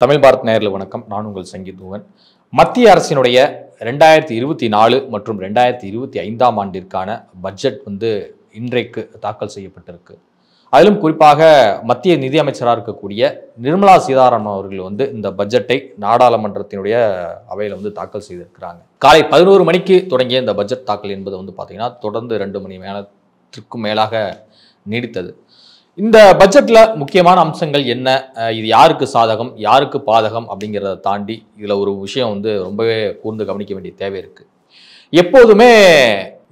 தமிழ் பாரத் நேயர்களுக்கு வணக்கம். நான் உங்கள் சங்கீதூவன். மத்திய அரசினுடைய 2024 மற்றும் 2025 ஆண்டிற்கான பட்ஜெட் இன்றைக்கு தாக்கல் செய்யப்பட்டிருக்கு. அதிலும் குறிப்பாக மத்திய நிதியமைச்சராக இருக்கக்கூடிய நிர்மலா சீதாராமன் அவர்கள் இந்த பட்ஜெட்டை நாடாளுமன்றத்தினுடைய அவையில் தாக்கல் செய்திருக்கிறாங்க. காலை 11 மணிக்கு தொடங்கிய இந்த பட்ஜெட் தாக்கல் என்பது பார்த்தீங்கன்னா தொடர்ந்து 2 மணி நேரத்திற்கும் மேலாக நீடித்தது. இந்த பட்ஜெட்ல முக்கியமான அம்சங்கள் என்ன, இது யாருக்கு சாதகம் யாருக்கு பாதகம் அப்படிங்கிறத தாண்டி இதுல ஒரு விஷயம் ரொம்பவே கூர்ந்து கவனிக்க வேண்டிய தேவை இருக்கு. எப்போதுமே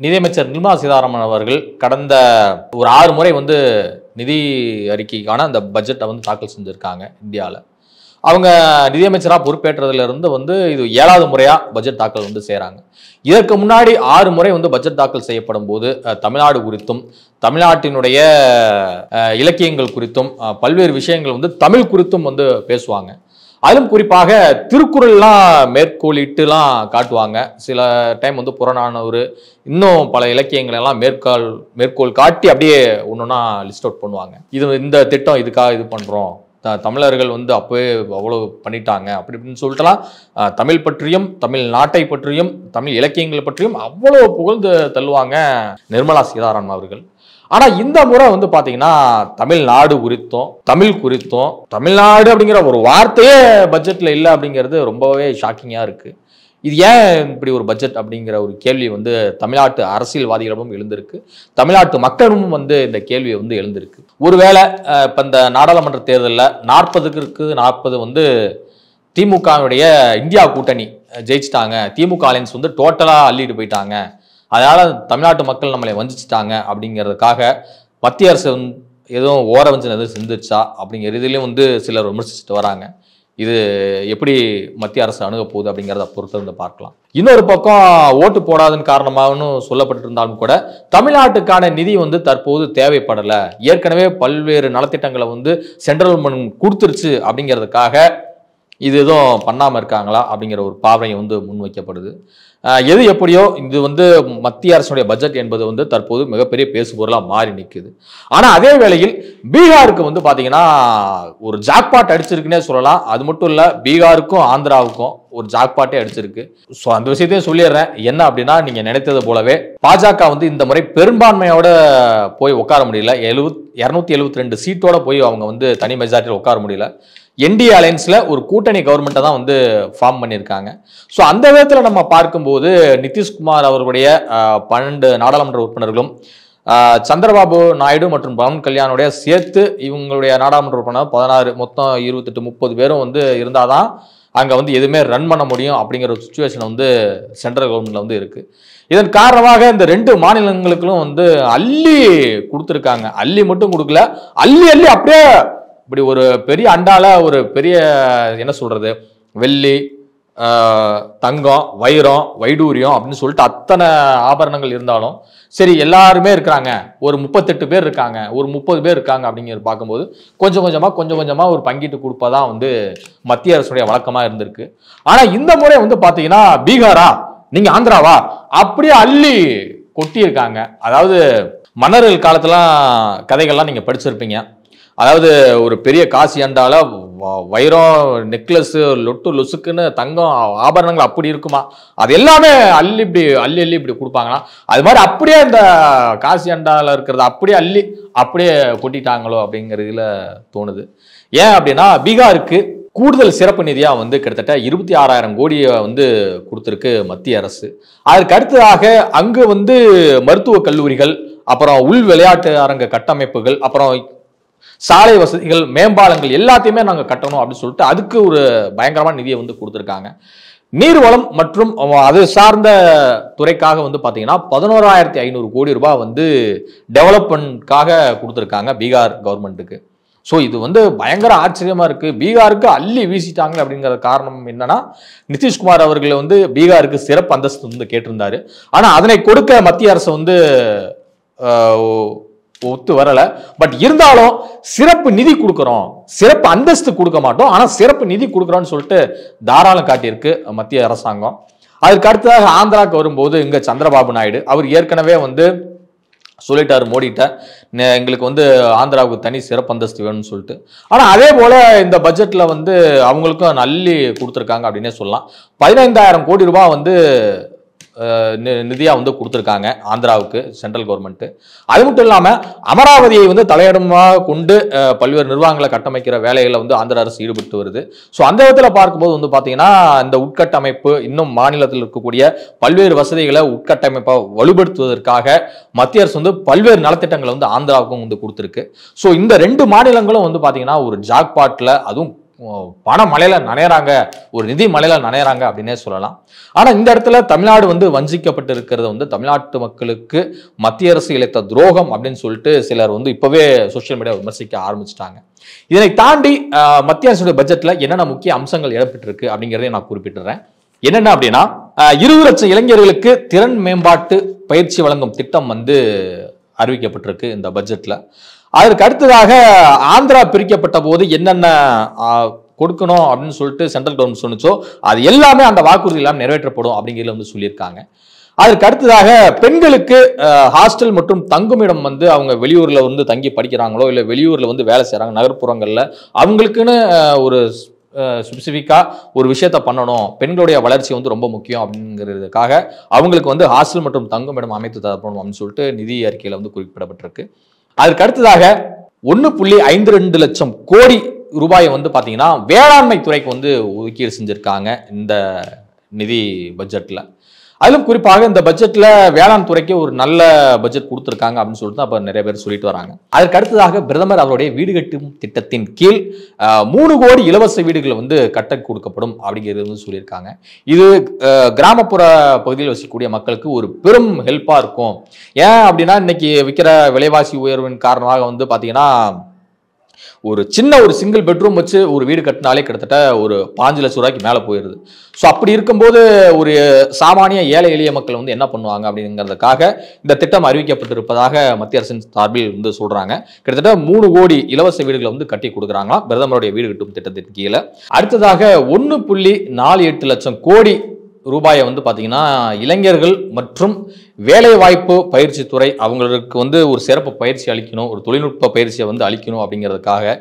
நிதியமைச்சர் நிர்மலா சீதாராமன் அவர்கள் கடந்த ஒரு 6 முறை நிதி அறிக்கைக்கான அந்த பட்ஜெட்டை தாக்கல் செஞ்சிருக்காங்க. இந்தியாவில் அவங்க நிதியமைச்சராக பொறுப்பேற்றதுல இருந்து இது 7வது முறையா பட்ஜெட் தாக்கல் செய்கிறாங்க. இதற்கு முன்னாடி 6 முறை பட்ஜெட் தாக்கல் செய்யப்படும் போது தமிழ்நாடு குறித்தும் தமிழ்நாட்டினுடைய இலக்கியங்கள் குறித்தும் பல்வேறு விஷயங்கள் தமிழ் குறித்தும் பேசுவாங்க. அதிலும் குறிப்பாக திருக்குறள்லாம் மேற்கோளிட்டுலாம் காட்டுவாங்க. சில டைம் புறநானூறு இன்னும் பல இலக்கியங்கள் எல்லாம் மேற்கோள் காட்டி அப்படியே ஒன்னொன்னா லிஸ்ட் அவுட் பண்ணுவாங்க. இந்த திட்டம் இதுக்காக இது பண்றோம், தமிழர்கள் அப்பவே அவ்வளவு பண்ணிட்டாங்க அப்படி இப்படின்னு சொல்லிட்டுலாம் தமிழ் பற்றியும் தமிழ் நாட்டை பற்றியும் தமிழ் இலக்கியங்கள் பற்றியும் அவ்வளவு புகழ்ந்து தள்ளுவாங்க நிர்மலா சீதாராமன் அவர்கள். ஆனா இந்த முறை பாத்தீங்கன்னா தமிழ்நாடு குறித்தும் தமிழ் குறித்தும் தமிழ்நாடு அப்படிங்கிற ஒரு வார்த்தையே பட்ஜெட்ல இல்லை அப்படிங்கிறது ரொம்பவே ஷாக்கிங்கா இருக்கு. இது ஏன் இப்படி ஒரு பட்ஜெட் அப்படிங்கிற ஒரு கேள்வி தமிழ்நாட்டு அரசியல்வாதிகளிடமும் எழுந்திருக்கு, தமிழ்நாட்டு மக்களும் இந்த கேள்வி எழுந்திருக்கு. ஒருவேளை இப்ப இந்த நாடாளுமன்ற தேர்தலில் 40க்கு 40 திமுகவுடைய இந்தியா கூட்டணி ஜெயிச்சிட்டாங்க, திமுக அலையன்ஸ் டோட்டலா அள்ளிட்டு போயிட்டாங்க, அதனால தமிழ்நாட்டு மக்கள் நம்மளை வஞ்சிச்சிட்டாங்க அப்படிங்கிறதுக்காக மத்திய அரசு எதுவும் ஓரவஞ்சனை எதுவும் செஞ்சிருச்சா அப்படிங்கிற இதுலயும் சிலர் விமர்சிச்சுட்டு வராங்க. இது எப்படி மத்திய அரசு அணுக போகுது அப்படிங்கிறத பொறுத்து பார்க்கலாம். இன்னொரு பக்கம் ஓட்டு போடாதன் காரணமாகனு சொல்லப்பட்டு இருந்தாலும் கூட தமிழ்நாட்டுக்கான நிதி தற்போது தேவைப்படலை, ஏற்கனவே பல்வேறு நலத்திட்டங்களை சென்ட்ரல் கவர்மெண்ட் கொடுத்துருச்சு அப்படிங்கிறதுக்காக இது எதுவும் பண்ணாம இருக்காங்களா அப்படிங்கிற ஒரு பார்வை முன்வைக்கப்படுது. எது எப்படியோ இது மத்திய அரசுடைய பட்ஜெட் என்பது தற்போது மிகப்பெரிய பேசுபொருளா மாறி நிற்குது. ஆனா அதே வேளையில் பீகாருக்கு பாத்தீங்கன்னா ஒரு ஜாக்பாட் அடிச்சிருக்குன்னே சொல்லலாம். அது மட்டும் இல்ல, பீகாருக்கும் ஆந்திராவுக்கும் ஒரு ஜாக்பாட்டே அடிச்சிருக்கு. ஸோ அந்த விஷயத்தையும் சொல்லிடுறேன். என்ன அப்படின்னா, நீங்க நினைத்தது போலவே பாஜக இந்த முறை பெரும்பான்மையோட போய் உட்கார முடியல. 272 சீட்டோட போய் அவங்க தனி மெஜாரிட்டியில் உட்கார முடியல. என்டிஏ அலையன்ஸ்ல ஒரு கூட்டணி கவர்மெண்ட்டை தான் ஃபார்ம் பண்ணியிருக்காங்க. ஸோ அந்த விதத்தில் நம்ம பார்க்கும்போது நிதிஷ்குமார் அவர்களுடைய 12 நாடாளுமன்ற உறுப்பினர்களும் சந்திரபாபு நாயுடு மற்றும் பவன் கல்யாணுடைய சேர்த்து இவங்களுடைய நாடாளுமன்ற உறுப்பினர் 16, மொத்தம் 28-30 பேரும் இருந்தாதான் அங்கே எதுவுமே ரன் பண்ண முடியும் அப்படிங்கிற ஒரு சுச்சுவேஷன் சென்ட்ரல் கவர்மெண்ட்ல இருக்கு. இதன் காரணமாக இந்த 2 மாநிலங்களுக்கும் அள்ளி கொடுத்துருக்காங்க. அள்ளி மட்டும் கொடுக்கல, அள்ளி அப்படியே இப்படி ஒரு பெரிய அண்டால ஒரு பெரிய என்ன சொல்றது, வெள்ளி, தங்கம், வைரம், வைடூரியம் அப்படின்னு சொல்லிட்டு அத்தனை ஆபரணங்கள் இருந்தாலும் சரி, எல்லாருமே இருக்கிறாங்க, ஒரு 38 பேர் இருக்காங்க, ஒரு 30 பேர் இருக்காங்க அப்படிங்கிறது பார்க்கும்போது கொஞ்சம் கொஞ்சமா ஒரு பங்கிட்டு கொடுப்பதான் மத்திய அரசுடைய வழக்கமா இருந்திருக்கு. ஆனா இந்த முறை பாத்தீங்கன்னா பீகாரா நீங்க ஆந்திராவா அப்படியே அள்ளி கொட்டி இருக்காங்க. அதாவது மன்னர்கள் காலத்துலாம் கதைகள்லாம் நீங்க படிச்சிருப்பீங்க. அதாவது ஒரு பெரிய காசி அண்டால வைரம் நெக்லஸ் லொட்டு லொசுக்குன்னு தங்கம் ஆபரணங்கள் அப்படி இருக்குமா, அது எல்லாமே அள்ளி இப்படி கொடுப்பாங்களா, அது மாதிரி அப்படியே இந்த காசி அண்டால இருக்கிறது அப்படியே அள்ளி அப்படியே கொட்டிட்டாங்களோ அப்படிங்கிறதுல தோணுது. ஏன் அப்படின்னா பீகாருக்கு கூடுதல் சிறப்பு நிதியா கிட்டத்தட்ட 26,000 கோடியை கொடுத்துருக்கு மத்திய அரசு. அதற்கு அடுத்ததாக அங்கு மருத்துவ கல்லூரிகள், அப்புறம் உள் விளையாட்டு அரங்க கட்டமைப்புகள், அப்புறம் சாலை வசதிகள், மேம்பாலங்கள் எல்லாத்தையுமே நாங்கள் கட்டணும் அப்படின்னு சொல்லிட்டு அதுக்கு ஒரு பயங்கரமான நிதியை கொடுத்துருக்காங்க. நீர்வளம் மற்றும் அது சார்ந்த துறைக்காக பார்த்தீங்கன்னா 11,500 கோடி ரூபாய் டெவலப்மெண்ட்காக கொடுத்துருக்காங்க பீகார் கவர்மெண்ட்டுக்கு. ஸோ இது பயங்கர ஆச்சரியமா இருக்கு. பீகாருக்கு அள்ளி வீசிட்டாங்க அப்படிங்கிற காரணம் என்னன்னா, நிதிஷ்குமார் அவர்கள் பீகாருக்கு சிறப்பு அந்தஸ்து கேட்டிருந்தாரு. ஆனா அதனை கொடுக்க மத்திய அரசு ஒத்து வரல. பட் இருந்தாலும் சிறப்பு நிதி கொடுக்கிறோம், சிறப்பு அந்தஸ்து கொடுக்க மாட்டோம், ஆனா சிறப்பு நிதி கொடுக்கிறோம்னு சொல்லிட்டு தாராளம் காட்டியிருக்கு மத்திய அரசாங்கம். அதுக்கு அடுத்ததாக ஆந்திராவுக்கு வரும்போது இங்க சந்திரபாபு நாயுடு அவர் ஏற்கனவே சொல்லிட்டாரு மோடிட்ட, எங்களுக்கு வந்து ஆந்திராவுக்கு தனி சிறப்பு அந்தஸ்து வேணும்னு சொல்லிட்டு. ஆனால் அதே போல இந்த பட்ஜெட்ல வந்து அவங்களுக்கும் நல்லி கொடுத்துருக்காங்க அப்படின்னே சொல்லலாம். 15,000 கோடி ரூபாய் வந்து நிதியா வந்து கொடுத்துருக்காங்க ஆந்திராவுக்கு சென்ட்ரல் கவர்மெண்ட். அது மட்டும் இல்லாமல் அமராவதியை வந்து தலையிடமாக கொண்டு பல்வேறு நிர்வாகங்களை கட்டமைக்கிற வேலைகளில் வந்து ஆந்திர அரசு ஈடுபட்டு வருது. ஸோ அந்த விதத்தில் பார்க்கும்போது வந்து பார்த்தீங்கன்னா இந்த உட்கட்டமைப்பு இன்னும் மாநிலத்தில் இருக்கக்கூடிய பல்வேறு வசதிகளை உட்கட்டமைப்பை வலுப்படுத்துவதற்காக மத்திய அரசு வந்து பல்வேறு நலத்திட்டங்களை வந்து ஆந்திராவுக்கும் வந்து கொடுத்துருக்கு. ஸோ இந்த 2 மாநிலங்களும் வந்து பார்த்தீங்கன்னா ஒரு ஜாக்பாட்டில், அதுவும் பண மலையில நனையறாங்க, ஒரு நிதி மலையில நனையறாங்க அப்படின்னே சொல்லலாம். ஆனா இந்த இடத்துல தமிழ்நாடு வந்து வஞ்சிக்கப்பட்டு இருக்கிறது வந்து தமிழ்நாட்டு மக்களுக்கு மத்திய அரசு இழைத்த துரோகம் அப்படின்னு சொல்லிட்டு சிலர் வந்து இப்பவே சோசியல் மீடியா விமர்சிக்க ஆரம்பிச்சிட்டாங்க. இதனை தாண்டி மத்திய அரசுடைய பட்ஜெட்ல என்னென்ன முக்கிய அம்சங்கள் இடம்பெற்றிருக்கு அப்படிங்கிறதையும் நான் குறிப்பிட்டுறேன். என்னென்ன அப்படின்னா 20 லட்சம் இளைஞர்களுக்கு திறன் மேம்பாட்டு பயிற்சி வழங்கும் திட்டம் வந்து அறிவிக்கப்பட்டிருக்கு இந்த பட்ஜெட்ல. அதற்கு அடுத்ததாக ஆந்திரா பிரிக்கப்பட்ட போது என்னென்ன கொடுக்கணும் அப்படின்னு சொல்லிட்டு சென்ட்ரல் கவர்மெண்ட் சொன்னிச்சோ அது எல்லாமே அந்த வாக்குறுதி எல்லாம் நிறைவேற்றப்படும் அப்படிங்கிறத வந்து சொல்லியிருக்காங்க. அதற்கு அடுத்ததாக பெண்களுக்கு ஹாஸ்டல் மற்றும் தங்குமிடம் வந்து அவங்க வெளியூர்ல வந்து தங்கி படிக்கிறாங்களோ இல்லை வெளியூர்ல வந்து வேலை செய்யறாங்க நகர்ப்புறங்கள்ல, அவங்களுக்குன்னு ஒரு ஸ்பெசிஃபிக்கா ஒரு விஷயத்த பண்ணணும், பெண்களுடைய வளர்ச்சி வந்து ரொம்ப முக்கியம் அப்படிங்கிறதுக்காக அவங்களுக்கு வந்து ஹாஸ்டல் மற்றும் தங்குமிடம் அமைத்து தரப்படும் அப்படின்னு சொல்லிட்டு நிதி அறிக்கையில வந்து குறிப்பிடப்பட்டிருக்கு. அதற்கு அடுத்ததாக 1.52 லட்சம் கோடி ரூபாயை வந்து பாத்தீங்கன்னா வேளாண்மை துறைக்கு வந்து ஒதுக்கீடு செஞ்சிருக்காங்க இந்த நிதி பட்ஜெட்ல. அதிலும் குறிப்பாக இந்த பட்ஜெட்ல வேளாண் துறைக்கு ஒரு நல்ல பட்ஜெட் கொடுத்துருக்காங்க அப்படின்னு சொல்லிட்டு அப்ப நிறைய பேர் சொல்லிட்டு வராங்க. அதற்கு அடுத்ததாக பிரதமர் அவருடைய வீடு கட்டும் திட்டத்தின் கீழ் 3 கோடி இலவச வீடுகள் வந்து கட்ட கொடுக்கப்படும் அப்படிங்கிறது வந்து சொல்லியிருக்காங்க. இது கிராமப்புற பகுதியில் வசிக்கக்கூடிய மக்களுக்கு ஒரு பெரும் ஹெல்ப்பா இருக்கும். ஏன் அப்படின்னா இன்னைக்கு விற்கிற விலைவாசி உயர்வின் காரணமாக வந்து பாத்தீங்கன்னா ஒரு சின்ன ஒரு சிங்கிள் பெட்ரூம் வச்சு ஒரு வீடு கட்டினாலே கிட்டத்தட்ட ஒரு 5 லட்சம் ரூபாய்க்கு மேலே போயிடுது. ஸோ அப்படி இருக்கும்போது ஒரு சாமானிய ஏழை எளிய மக்கள் வந்து என்ன பண்ணுவாங்க அப்படிங்கிறதுக்காக இந்த திட்டம் அறிவிக்கப்பட்டிருப்பதாக மத்திய அரசின் சார்பில் வந்து சொல்றாங்க. கிட்டத்தட்ட 3 கோடி இலவச வீடுகளை வந்து கட்டி கொடுக்குறாங்களாம் பிரதமருடைய வீடு கட்டும் திட்டத்தின் கீழே. அடுத்ததாக 1.48 லட்சம் கோடி ரூபாயை வந்து பாத்தீங்கன்னா இளைஞர்கள் மற்றும் வேலை வாய்ப்பு பயிற்சி துறை அவங்களுக்கு வந்து ஒரு சிறப்பு பயிற்சி அளிக்கணும், ஒரு தொழில்நுட்ப பயிற்சியை வந்து அளிக்கணும் அப்படிங்கிறதுக்காக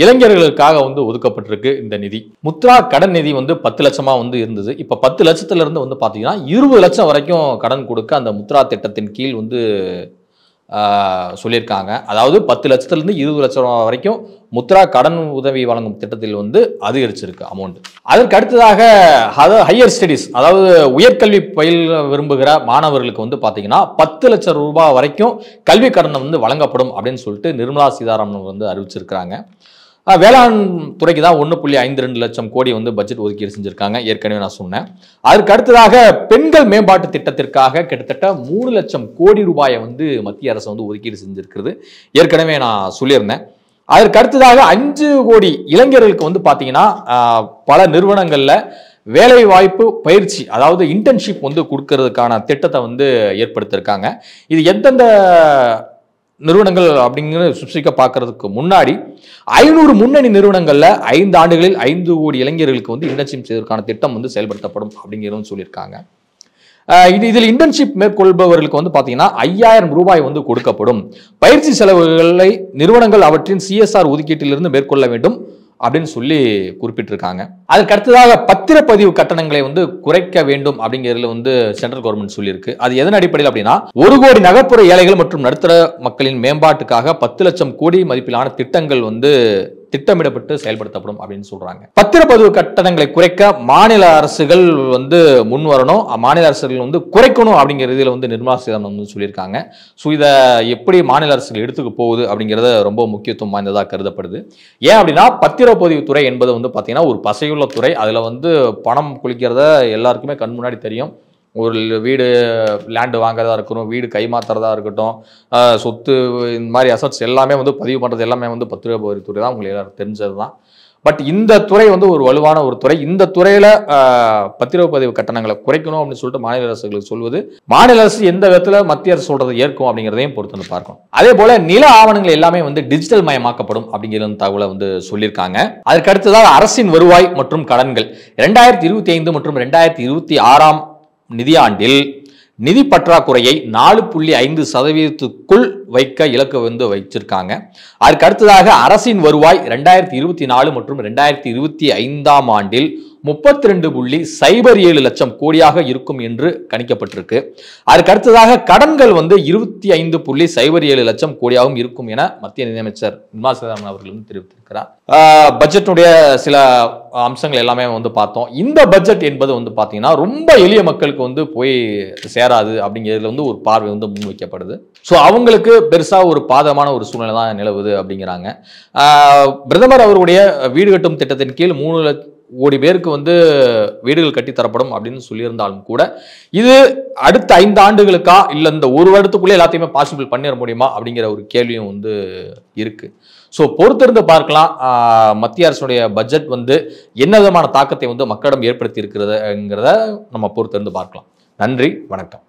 இளைஞர்களுக்காக வந்து ஒதுக்கப்பட்டிருக்கு இந்த நிதி. முத்ரா கடன் நிதி வந்து 10 லட்சமா வந்து இருந்தது. இப்ப 10 லட்சத்துல இருந்து வந்து பாத்தீங்கன்னா 20 லட்சம் வரைக்கும் கடன் கொடுக்க அந்த முத்ரா திட்டத்தின் கீழ் வந்து சொல்லியிருக்காங்க. அதாவது 10 லட்சத்துல இருந்து 20 லட்சம் வரைக்கும் முத்ரா கடன் உதவி வழங்கும் திட்டத்தில் வந்து அதிகரிச்சிருக்கு அமௌண்ட். அதற்கு அடுத்ததாக ஹையர் ஸ்டடிஸ், அதாவது உயர்கல்வி பயில விரும்புகிற மாணவர்களுக்கு வந்து பாத்தீங்கன்னா 10 லட்சம் ரூபாய் வரைக்கும் கல்வி கடன் வந்து வழங்கப்படும் அப்படின்னு சொல்லிட்டு நிர்மலா சீதாராமன் வந்து அறிவிச்சிருக்காங்க. வேளாண் துறைக்கு தான் 1.52 லட்சம் கோடி வந்து பட்ஜெட் ஒதுக்கீடு செஞ்சிருக்காங்க, ஏற்கனவே நான் சொன்னேன். அதற்கு அடுத்ததாக பெண்கள் மேம்பாட்டு திட்டத்திற்காக கிட்டத்தட்ட 3 லட்சம் கோடி ரூபாயை வந்து மத்திய அரசு வந்து ஒதுக்கீடு செஞ்சிருக்கிறது, ஏற்கனவே நான் சொல்லியிருந்தேன். அதற்கு அடுத்ததாக 5 கோடி இளைஞர்களுக்கு வந்து பாத்தீங்கன்னா பல நிறுவனங்கள்ல வேலை வாய்ப்பு பயிற்சி, அதாவது இன்டர்ன்ஷிப் வந்து கொடுக்கறதுக்கான திட்டத்தை வந்து ஏற்படுத்தியிருக்காங்க. இது எந்தெந்த நிறுவனங்கள் அப்படிங்கிற சுப்சிக்க பார்க்கறதுக்கு முன்னாடி 500 முன்னணி நிறுவனங்கள்ல 5 ஆண்டுகளில் 5 கோடி இளைஞர்களுக்கு வந்து இன்டர்ன்ஷிப் செய்வதற்கான திட்டம் வந்து செயல்படுத்தப்படும் அப்படிங்கிறதும் சொல்லியிருக்காங்க. இதில் இன்டர்ன்ஷிப் மேற்கொள்பவர்களுக்கு வந்து பாத்தீங்கன்னா 5000 ரூபாய் வந்து கொடுக்கப்படும். பயிற்சி செலவுகளை நிறுவனங்கள் அவற்றின் CSR ஒதுக்கீட்டிலிருந்து மேற்கொள்ள வேண்டும் அப்படின்னு சொல்லி குறிப்பிட்டிருக்காங்க. அதுக்கு அடுத்ததாக பத்திரப்பதிவு கட்டணங்களை வந்து குறைக்க வேண்டும் அப்படிங்கிறதுல வந்து சென்ட்ரல் கவர்மெண்ட் சொல்லியிருக்கு. அது எதன் அடிப்படையில் அப்படின்னா 1 கோடி நகர்ப்புற ஏழைகள் மற்றும் நடுத்தர மக்களின் மேம்பாட்டுக்காக 10 லட்சம் கோடி மதிப்பிலான திட்டங்கள் வந்து திட்டமிடப்பட்டு செயல்படுத்தப்படும் அப்படின்னு சொல்றாங்க. பத்திரப்பதிவு கட்டணங்களை குறைக்க மாநில அரசுகள் வந்து முன் வரணும், மாநில அரசுகள் வந்து குறைக்கணும் அப்படிங்கிறதுல வந்து நிர்மலா சீதாராமன் வந்து சொல்லியிருக்காங்க. ஸோ இதை எப்படி மாநில அரசுகள் எடுத்துக்க போகுது அப்படிங்கிறத ரொம்ப முக்கியத்துவம் வாய்ந்ததாக கருதப்படுது. ஏன் அப்படின்னா பத்திரப்பதிவு துறை என்பது வந்து பார்த்தீங்கன்னா ஒரு பசையுள்ள துறை. அதில் வந்து பணம் குளிக்கிறத எல்லாருக்குமே கண் முன்னாடி தெரியும். ஒரு வீடு லேண்டு வாங்குறதா இருக்கட்டும், வீடு கைமாத்துறதா இருக்கட்டும், சொத்து இந்த மாதிரி அசட்ஸ் எல்லாமே வந்து பதிவு பண்ணுறது எல்லாமே வந்து பத்திரப்பதிவு துறை தான், உங்களுக்கு எல்லாரும் தெரிஞ்சது தான். பட் இந்த துறை வந்து ஒரு வலுவான ஒரு துறை. இந்த துறையில் பத்திரப்பதிவு கட்டணங்களை குறைக்கணும் அப்படின்னு சொல்லிட்டு மாநில அரசுகளுக்கு சொல்வது, மாநில அரசு எந்த விதத்தில் மத்திய அரசு சொல்றதை ஏற்கும் அப்படிங்கிறதையும் பொறுத்து வந்து பார்க்கணும். அதே போல நில ஆவணங்கள் எல்லாமே வந்து டிஜிட்டல் மயமாக்கப்படும் அப்படிங்கிற தகவலை வந்து சொல்லியிருக்காங்க. அதற்கு அடுத்ததாக அரசின் வருவாய் மற்றும் கடன்கள் 2025 மற்றும் 2026 நிதியாண்டில் நிதி பற்றாக்குறையை 4.5% வைக்க இலக்கு வச்சிருக்காங்க. அதற்கு அடுத்ததாக அரசின் வருவாய் 2024 மற்றும் 2025 ஆண்டில் 32.07 லட்சம் கோடியாக இருக்கும் என்று கணிக்கப்பட்டிருக்கு. அதற்கு அடுத்ததாக கடன்கள் 25.07 லட்சம் கோடியாகவும் இருக்கும் என மத்திய நிதியமைச்சர் நிர்மலா சீதாராமன் அவர்கள் தெரிவித்திருக்கிறார். பட்ஜெட்டுடைய சில அம்சங்கள் எல்லாமே பார்த்தோம். இந்த பட்ஜெட் என்பது பாத்தீங்கன்னா ரொம்ப எளிய மக்களுக்கு போய் சேராது அப்படிங்கிறதுல ஒரு பார்வை முன்வைக்கப்படுது. ஸோ அவங்களுக்கு பெருசா ஒரு பாதகமான ஒரு சூழ்நிலை தான் நிலவுது அப்படிங்கிறாங்க. பிரதமர் அவருடைய வீடு கட்டும் திட்டத்தின் கீழ் 3 கோடி பேருக்கு வீடுகள் கட்டித்தரப்படும் அப்படின்னு சொல்லியிருந்தாலும் கூட இது அடுத்த 5 ஆண்டுகளுக்கா இல்ல இந்த ஒரு வருடத்துக்குள்ளே எல்லாத்தையுமே பாசிபிள் பண்ணிட முடியுமா அப்படிங்கிற ஒரு கேள்வியும் இருக்கு. ஸோ பொறுத்திருந்து பார்க்கலாம். மத்திய அரசுடைய பட்ஜெட் என்ன விதமான தாக்கத்தை மக்களிடம் ஏற்படுத்தி இருக்கிறதுங்கிறத நம்ம பொறுத்திருந்து பார்க்கலாம். நன்றி, வணக்கம்.